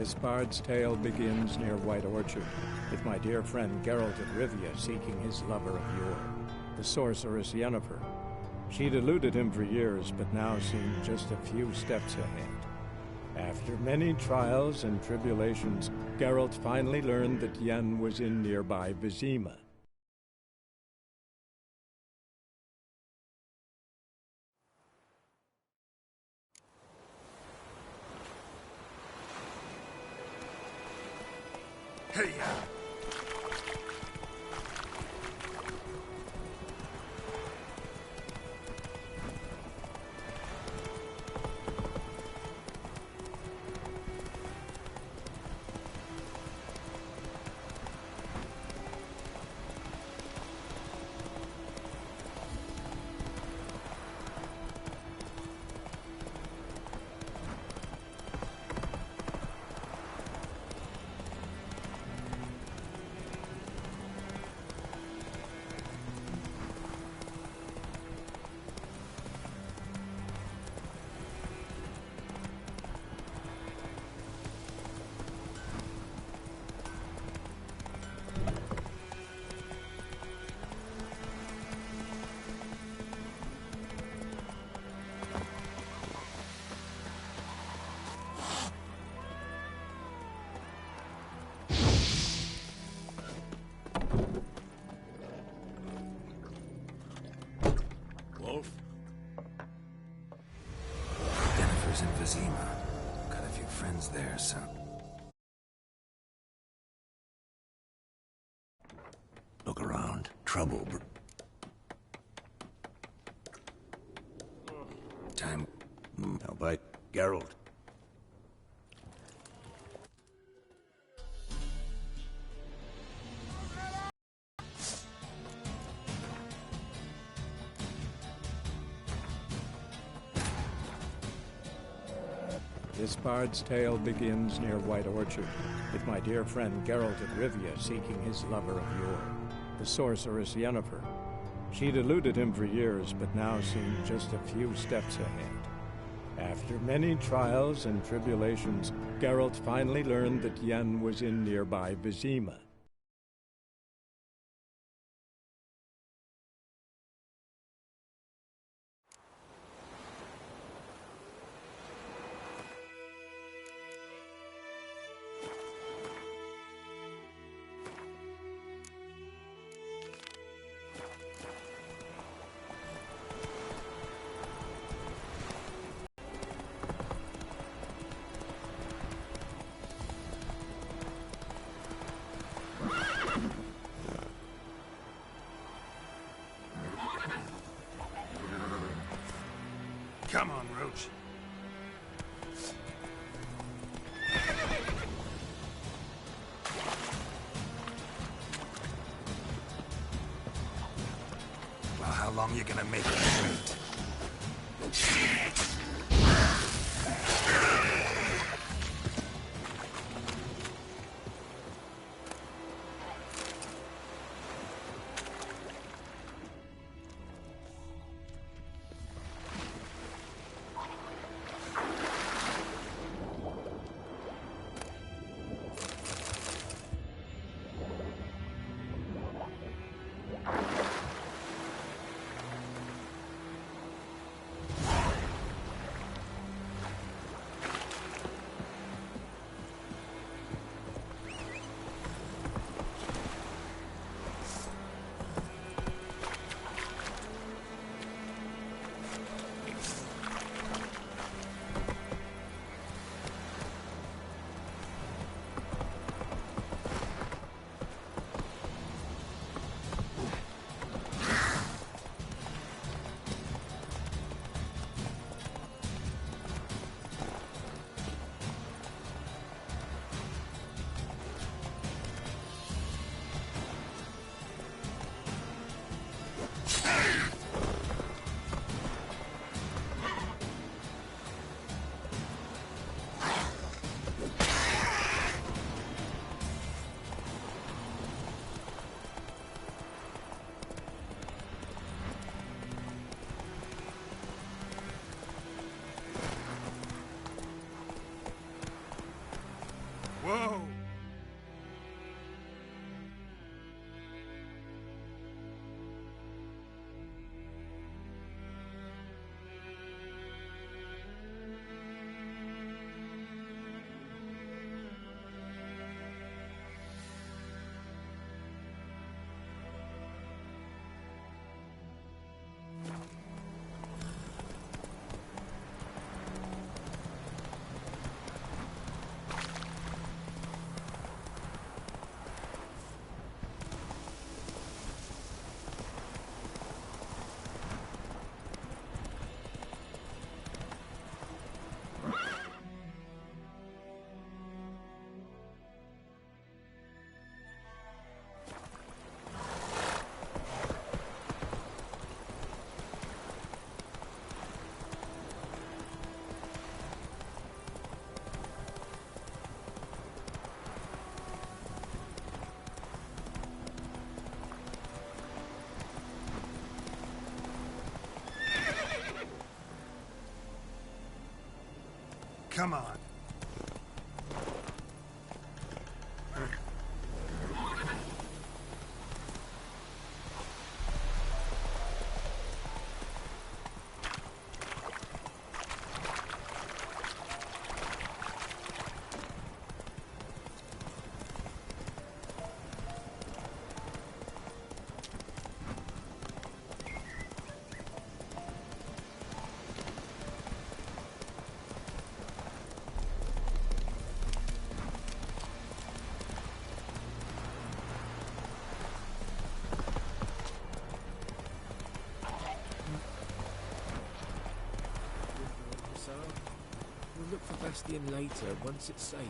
This bard's tale begins near White Orchard, with my dear friend Geralt of Rivia seeking his lover of yore, the sorceress Yennefer. She'd eluded him for years, but now seemed just a few steps ahead. After many trials and tribulations, Geralt finally learned that Yen was in nearby Vizima. Hey-ya! Yennefer's in Vizima. Got a few friends there, so... Look around. Trouble. Time... Now bite Geralt. This bard's tale begins near White Orchard, with my dear friend Geralt of Rivia seeking his lover of yore, the sorceress Yennefer. She'd eluded him for years, but now seemed just a few steps ahead. After many trials and tribulations, Geralt finally learned that Yen was in nearby Vizima. Come on, Roach. Well, how long you gonna make it wait? come on. We'll look for Bastion later, once it's safe.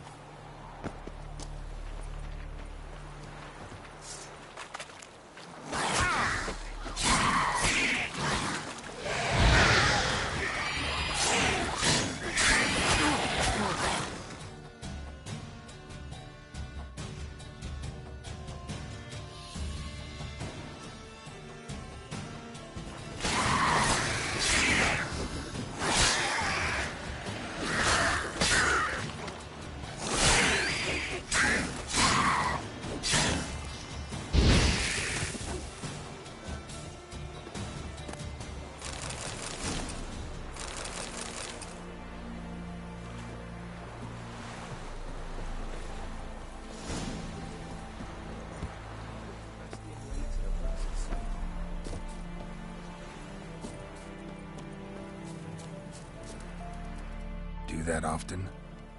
Do that often?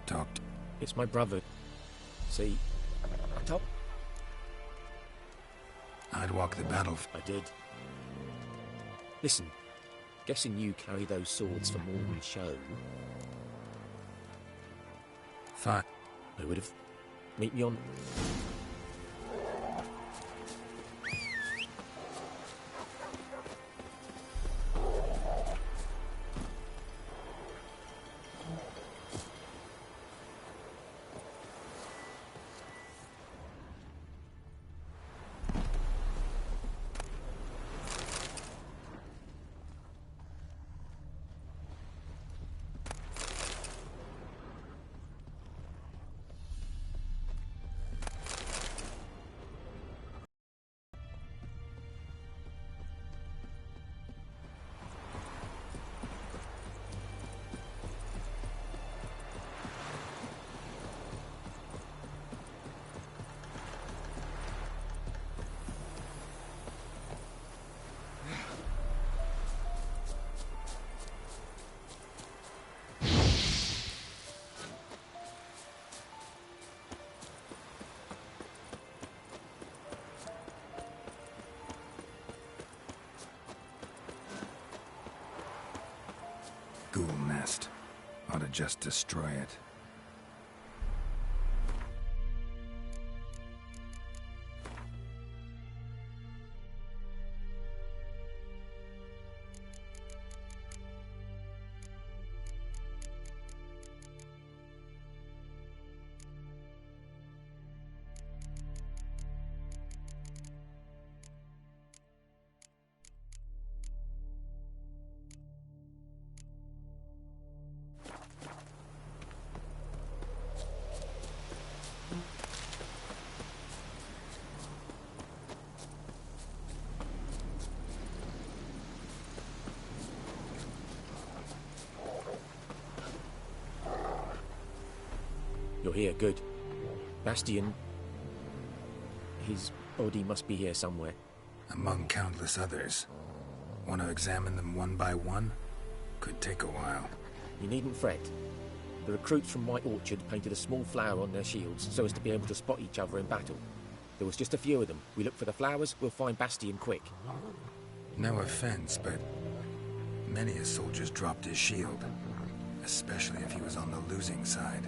Talked. It's my brother. See, I told... I'd walk the battlefield. I did. Listen, guessing you carry those swords for more than show. Fine. I would have. Meet me on... Ghoul nest. Ought to just destroy it. You're here, good. Bastion... His body must be here somewhere. Among countless others. Want to examine them one by one? Could take a while. You needn't fret. The recruits from White Orchard painted a small flower on their shields so as to be able to spot each other in battle. There was just a few of them. We look for the flowers, we'll find Bastion quick. No offense, but many a soldier's dropped his shield. Especially if he was on the losing side.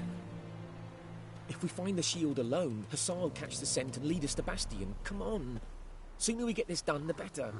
If we find the shield alone, Hassan will catch the scent and lead us to Bastion. Come on. Sooner we get this done, the better.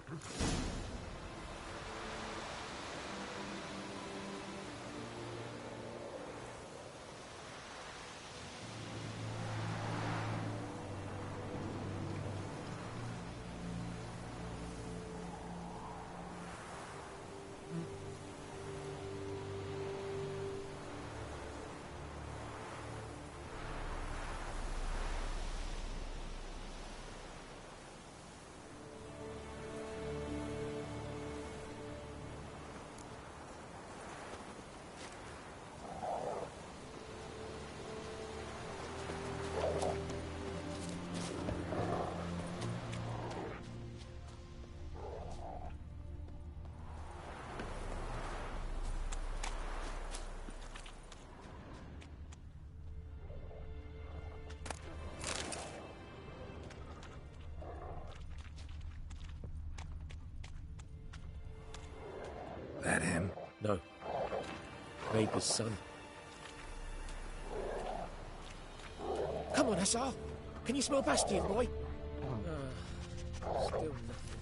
That him? No. Neighbour's son. Come on, Hussar. Can you smell Bastion, boy? Still nothing.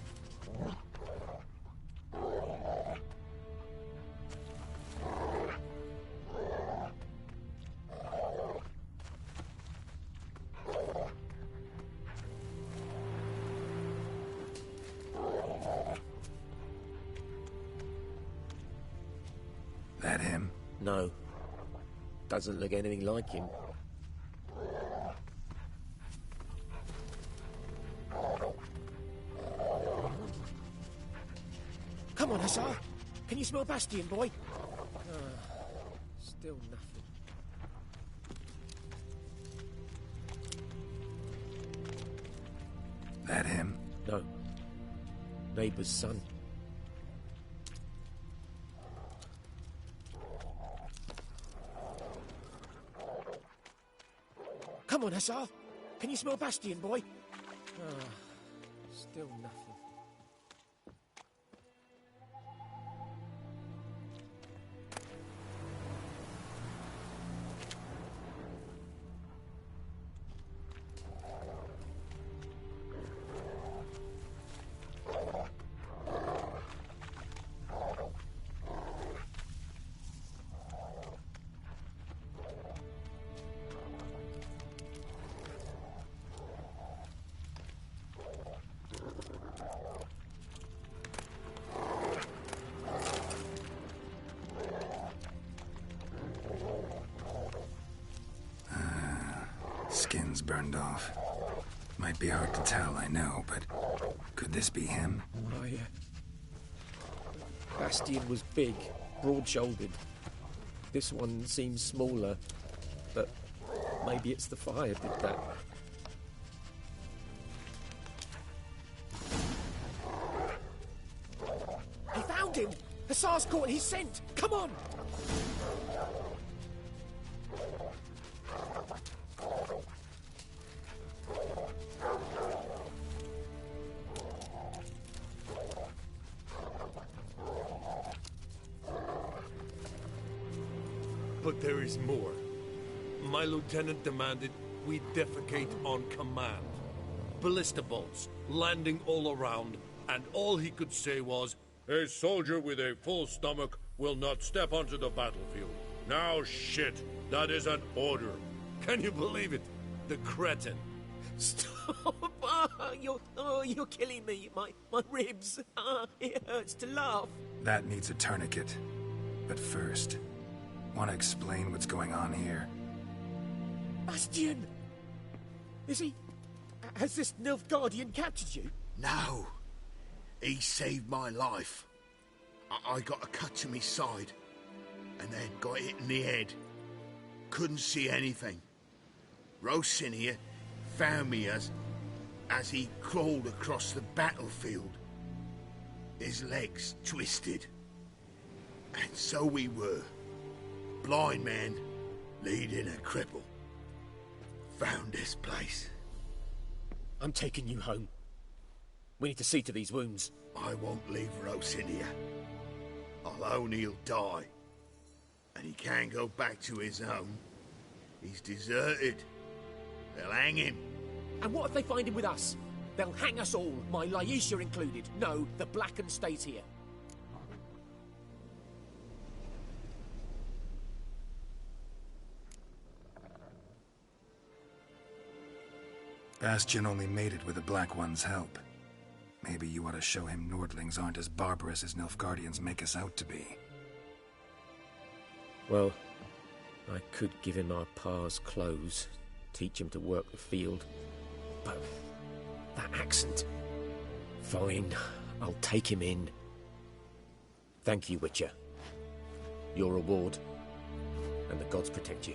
That him? No. Doesn't look anything like him. Come on, Hussar. Can you smell Bastion, boy? Still nothing. That him? No. Neighbour's son. Come on, Hussar. Can you smell Bastion, boy? Still nothing. Skin's burned off. Might be hard to tell, I know, but could this be him? Bastion was big, broad-shouldered. This one seems smaller, but maybe it's the fire did that. He found him! Hussar's caught his scent! Come on! But there is more. My lieutenant demanded we defecate on command. Ballista bolts, landing all around, and all he could say was, "A soldier with a full stomach will not step onto the battlefield." Now shit, that is an order. Can you believe it? The cretin. Stop! You're killing me. My ribs. It hurts to laugh. That needs a tourniquet. But first, want to explain what's going on here? Bastion! Is he... Has this Nilfgaardian captured you? No. He saved my life. I got a cut to my side, and then got hit in the head. Couldn't see anything. Rosinia found me as he crawled across the battlefield. His legs twisted. And so we were. Blind man leading a cripple. Found this place. I'm taking you home. We need to see to these wounds. I won't leave Rosinia. I'll own he'll die. And he can't go back to his home. He's deserted. They'll hang him. And what if they find him with us? They'll hang us all, my Laisha included. No, the Blacken stays here. Bastion only made it with the Black One's help. Maybe you ought to show him Nordlings aren't as barbarous as Nilfgaardians make us out to be. Well, I could give him our pa's clothes, teach him to work the field. But that accent... Fine, I'll take him in. Thank you, Witcher. Your reward, and the gods protect you.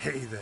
Hey there.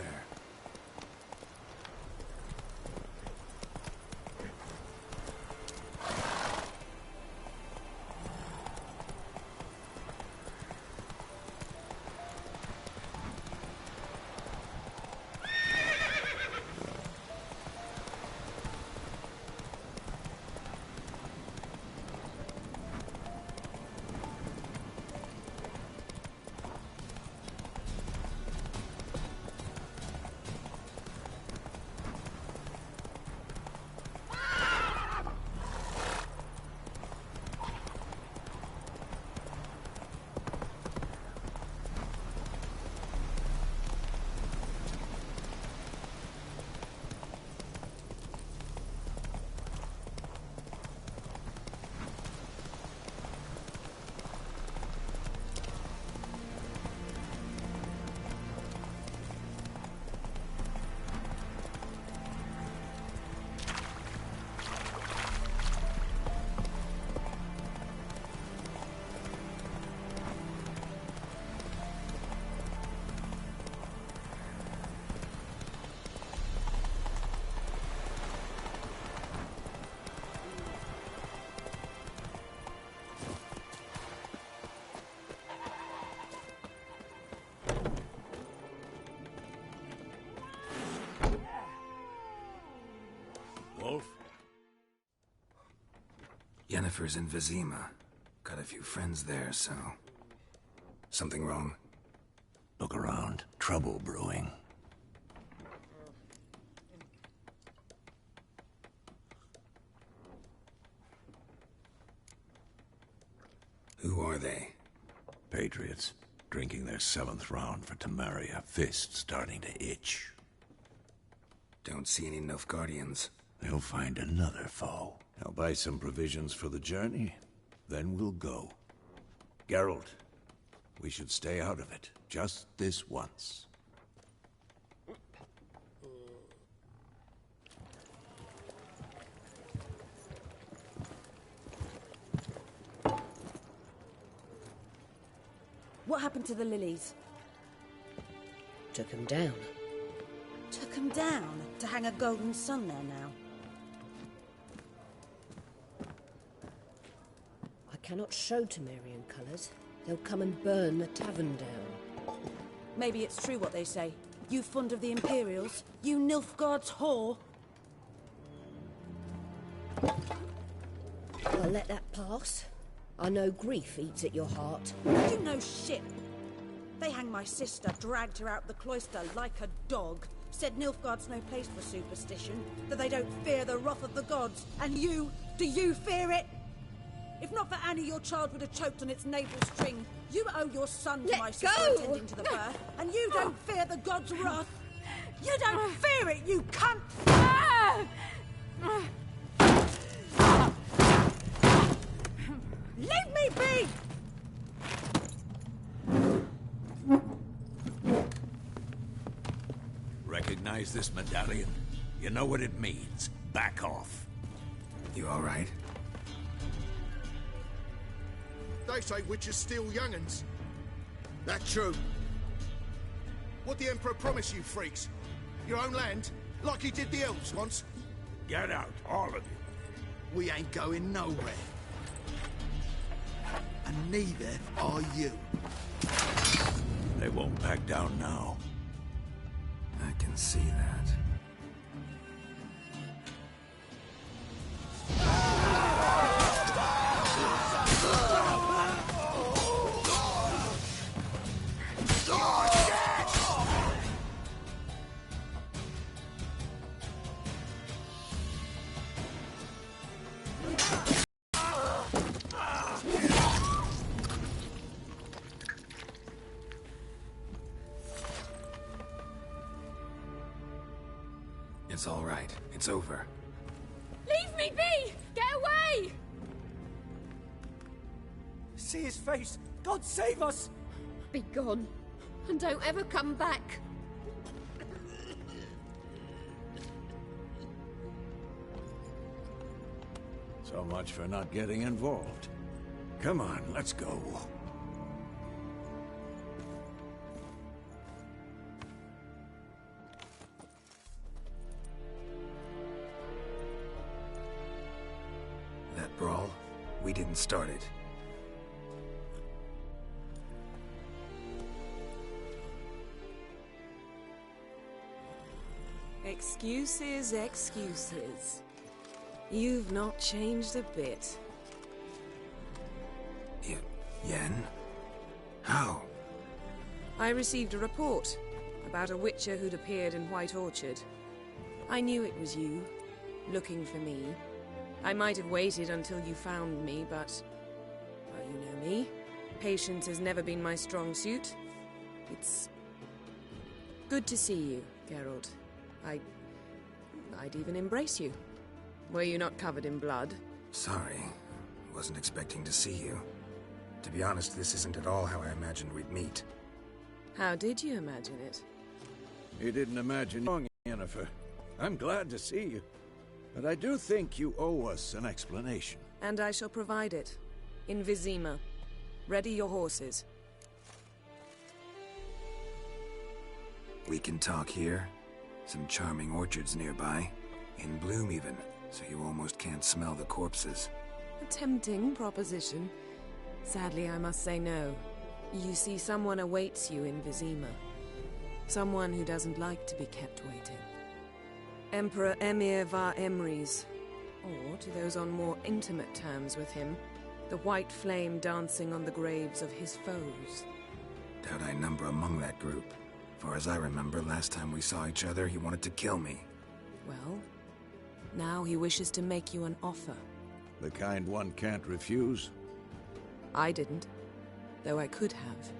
Wolf? Yennefer's in Vizima. Got a few friends there, so... Something wrong? Look around. Trouble brewing. Who are they? Patriots. Drinking their 7th round for Temeria. Fist starting to itch. Don't see any Nilfgaardians. They'll find another foe. I'll buy some provisions for the journey. Then we'll go. Geralt, we should stay out of it. Just this once. What happened to the lilies? Took him down. Took them down to hang a golden sun there now. I cannot show Temerian colours. They'll come and burn the tavern down. Maybe it's true what they say. You fond of the Imperials? You Nilfgaard's whore? I'll let that pass. I know grief eats at your heart. You know shit. They hanged my sister, dragged her out the cloister like a dog. Said Nilfgaard's no place for superstition, that they don't fear the wrath of the gods. And you, do you fear it? If not for Annie, your child would have choked on its navel string. You owe your son to my sister attending to the birth, and you don't fear the gods' wrath. You don't fear it, you cunt! Leave me be! Recognize this medallion? You know what it means. Back off. You all right? They say witches steal young'uns. That true? What the Emperor promised you freaks? Your own land? Like he did the elves once? Get out, all of you. We ain't going nowhere. And neither are you. They won't back down now. I can see that. It's all right. It's over. Leave me be! Get away! See his face! God save us! Be gone, and don't ever come back. So much for not getting involved. Come on, let's go. We didn't start it. Excuses, excuses. You've not changed a bit. Yen? How? I received a report about a witcher who'd appeared in White Orchard. I knew it was you, looking for me. I might have waited until you found me, but... well, you know me. Patience has never been my strong suit. It's... good to see you, Geralt. I'd even embrace you. Were you not covered in blood? Sorry. Wasn't expecting to see you. To be honest, this isn't at all how I imagined we'd meet. How did you imagine it? You didn't imagine wrong, Yennefer. I'm glad to see you. But I do think you owe us an explanation. And I shall provide it. In Vizima. Ready your horses. We can talk here. Some charming orchards nearby. In bloom even, so you almost can't smell the corpses. A tempting proposition. Sadly, I must say no. You see, someone awaits you in Vizima. Someone who doesn't like to be kept waiting. Emperor Emir var Emreis. Or, to those on more intimate terms with him, the white flame dancing on the graves of his foes. Doubt I number among that group. Far as I remember, last time we saw each other, he wanted to kill me. Well, now he wishes to make you an offer. The kind one can't refuse? I didn't, though I could have.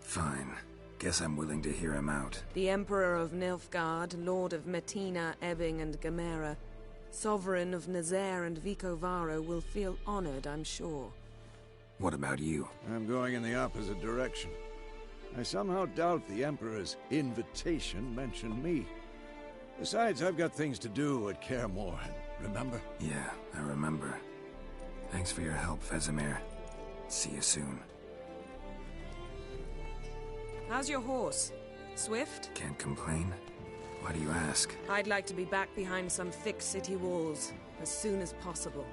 Fine. Guess I'm willing to hear him out. The Emperor of Nilfgaard, Lord of Metina, Ebbing and Gamera, Sovereign of Nazaire and Vicovaro will feel honored, I'm sure. What about you? I'm going in the opposite direction. I somehow doubt the Emperor's invitation mentioned me. Besides, I've got things to do at Kaer Morhen, remember? Yeah, I remember. Thanks for your help, Vesemir. See you soon. How's your horse? Swift? Can't complain. Why do you ask? I'd like to be back behind some thick city walls as soon as possible.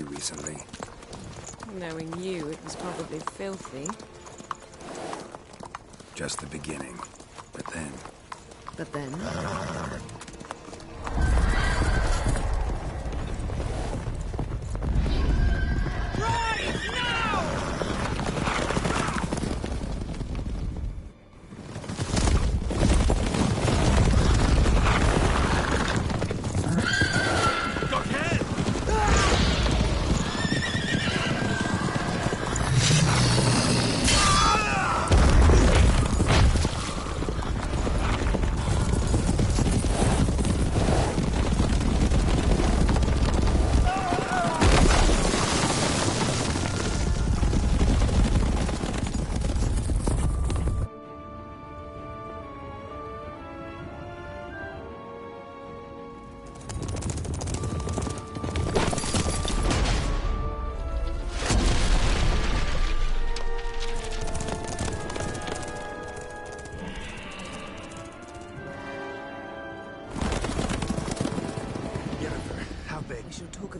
Recently. Knowing you, it was probably filthy. Just the beginning. But then... But then?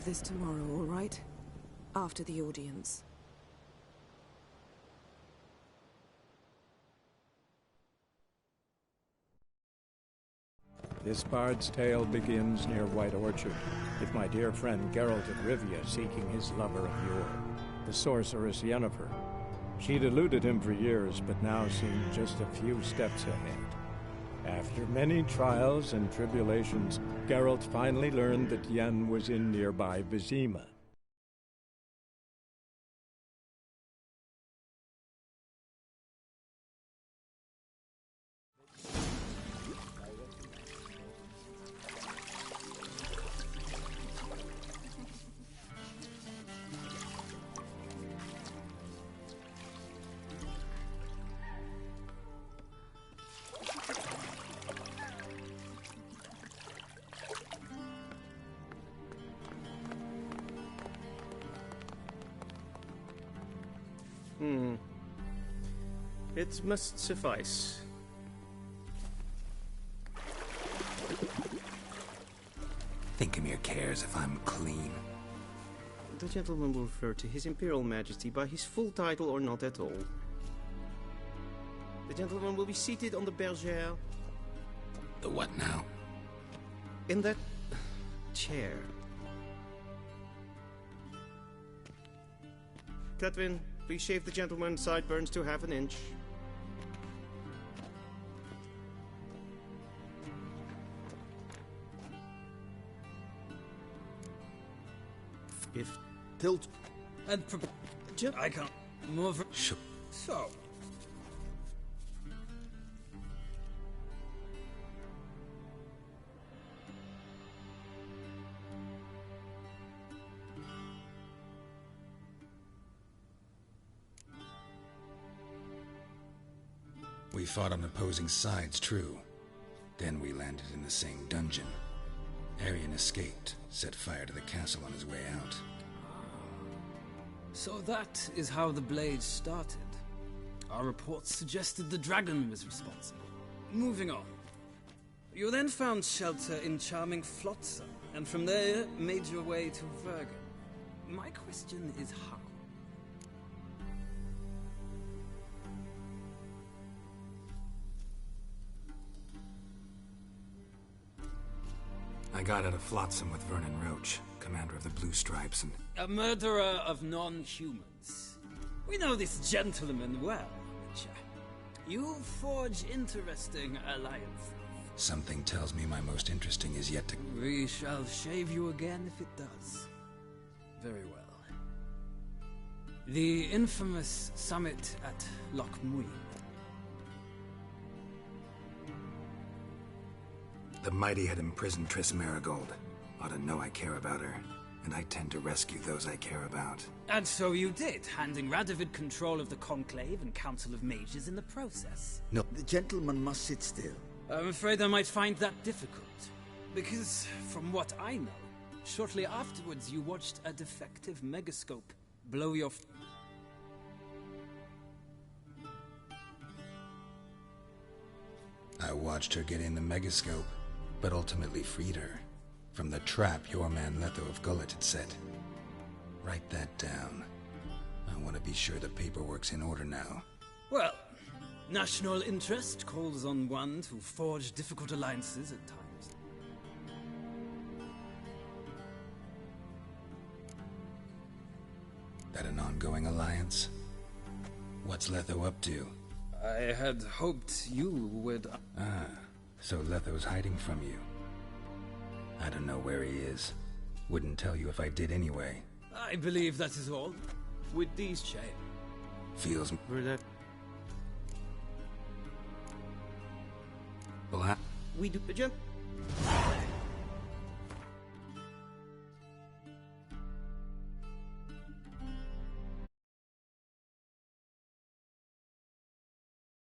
This tomorrow, all right? After the audience. This bard's tale begins near White Orchard, with my dear friend Geralt of Rivia seeking his lover of yore, the sorceress Yennefer. She'd eluded him for years, but now seemed just a few steps ahead. After many trials and tribulations, Geralt finally learned that Yen was in nearby Vizima. It must suffice. Thinkamere cares if I'm clean. The gentleman will refer to His Imperial Majesty by his full title or not at all. The gentleman will be seated on the bergère. The what now? In that chair. Cletwin, please shave the gentleman's sideburns to half an inch. If tilt and I can't move. So. We fought on opposing sides, true. Then we landed in the same dungeon. Arian escaped, set fire to the castle on his way out. So that is how the Blade started. Our reports suggested the dragon was responsible. Moving on. You then found shelter in charming Flotsam, and from there made your way to Vergen. My question is how? I got out of Flotsam with Vernon Roach, commander of the Blue Stripes, and... A murderer of non-humans. We know this gentleman well, Witcher. You forge interesting alliances. Something tells me my most interesting is yet to... We shall shave you again if it does. Very well. The infamous summit at Loch Muin. The mighty had imprisoned Triss Merigold. Ought to know I care about her, and I tend to rescue those I care about. And so you did, handing Radovid control of the Conclave and Council of Mages in the process. No. The gentleman must sit still. I'm afraid I might find that difficult. Because, from what I know, shortly afterwards you watched a defective megascope blow your... I watched her get in the megascope, but ultimately freed her from the trap your man Letho of Gullet had set. Write that down. I want to be sure the paperwork's in order now. Well, national interest calls on one to forge difficult alliances at times. That an ongoing alliance? What's Letho up to? I had hoped you would... Ah, so Letho's hiding from you. I don't know where he is. Wouldn't tell you if I did anyway. I believe that is all. With these chains. Feels... We do the